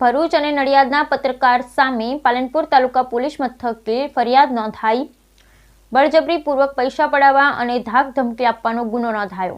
ભરૂચ અને નડિયાદના પત્રકાર સામે પાલનપુર તાલુકા પોલીસ મથકે ફરિયાદ નોંધાઈ। બળજબરીપૂર્વક પૈસા પડાવવા અને ધાક ધમકી આપવાનો ગુનો નોંધાયો।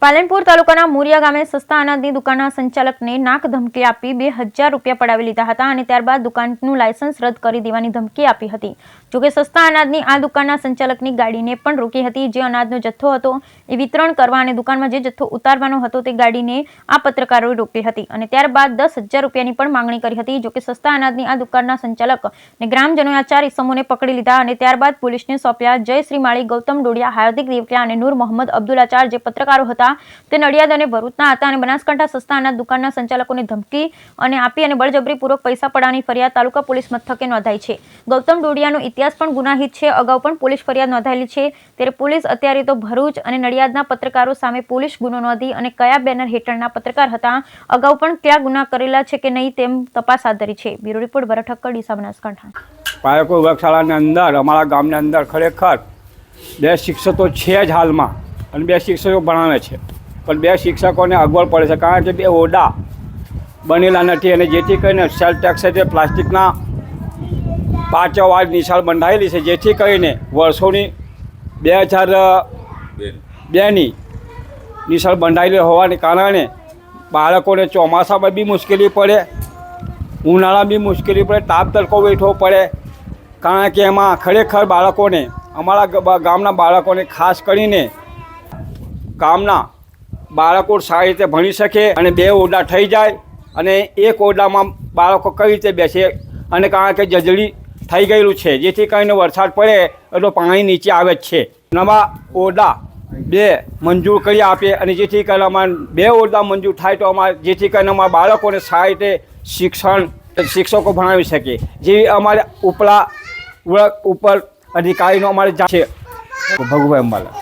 પાલનપુર તાલુકાના મુરિયા ગામે સસ્તા અનાજની દુકાનના સંચાલકને નાક ધમકી આપી 2000 રૂપિયા પડાવી લીધા હતા અને ત્યારબાદ દુકાનનું લાયસન્સ રદ કરી દેવાની ધમકી આપી હતી। જોકે સસ્તા અનાજની આ દુકાનના સંચાલકની ગાડીને પણ રોકી હતી। જે અનાજનો જથ્થો હતો એ વિતરણ કરવા અને દુકાનમાં જે જથ્થો ઉતારવાનો હતો તે ગાડીને આ પત્રકારોએ રોકી હતી અને ત્યારબાદ 10,000 રૂપિયાની પણ માંગણી કરી હતી। જોકે સસ્તા અનાજની આ દુકાનના સંચાલક અને ગ્રામજનોએ આ 4 ઇસમોને પકડી લીધા અને ત્યારબાદ પોલીસને સોંપ્યા। જય શ્રી માળી, ગૌતમ ડોડિયા, હાર્દિક દેવકિયા અને નૂર મોહમ્મદ અબ્દુલ આચાર જે પત્રકારો હતા તે નડિયાદ અને ભરૂચના હતા અને બનાસકાંઠા સસ્તા અનાજ દુકાનના સંચાલકોને ધમકી અને આપી અને બળજબરીપૂર્વક પૈસા પડાવવાની ફરિયાદ તાલુકા પોલીસ મથકે નોંધાઈ છે। ગૌતમ ડોડિયાનો ઇતિહાસ પણ ગુનાહિત છે। અગાઉ પણ પોલીસ ફરિયાદ નોંધાયેલી છે। ત્યારે પોલીસ અત્યારે તો ભરૂચ અને નડિયાદના પત્રકારો સામે પોલીસ ગુનો નોંધી અને કયા બેનર હેઠળના પત્રકાર હતા, અગાઉ પણ કયા ગુના કરેલા છે કે નહીં તેમ તપાસ હાથ ધરી છે। બ્યુરો રિપોર્ટ ભરત ઠક્કર, ડીસા, બનાસકાંઠા। પાલનપુર વર્ગશાળાની અંદર અમારા ગામની અંદર ખરેખર 2 શિક્ષકો છે જ હાલમાં અને 2 શિક્ષકો ભણાવે છે, પણ 2 શિક્ષકોને અગવડ પડે છે કારણ કે 2 ઓરડા બનેલા નથી અને જેથી કરીને સેલ ટેક્સ છે પ્લાસ્ટિકના 5 વાર નિશાળ બંધાયેલી છે, જેથી કરીને વર્ષોની 2002ની નિશાળ બંધાયેલી હોવાને કારણે બાળકોને ચોમાસામાં બી મુશ્કેલી પડે, ઉનાળામાં બી મુશ્કેલી પડે, તાપ તડકો વેઠવો પડે કારણ કે એમાં ખરેખર બાળકોને અમારા ગામના બાળકોને ખાસ કરીને ગામના બાળકો સારી રીતે ભણી શકે અને 2 ઓરડા થઈ જાય અને એક ઓરડામાં બાળકો કઈ રીતે બેસે અને કારણ કે જજડી થઈ ગયેલું છે, જેથી કરીને વરસાદ પડે એટલું પાણી નીચે આવે જ છે। નવા ઓરડા 2 મંજૂર કરી આપે અને જેથી કરીને અમારે 2 ઓરડા મંજૂર થાય તો અમારે જેથી કરીને અમારા બાળકોને સારી રીતે શિક્ષકો ભણાવી શકે, જેવી અમારે ઉપર અધિકારીનો અમારે છે। ભગુભાઈ અંબાલા।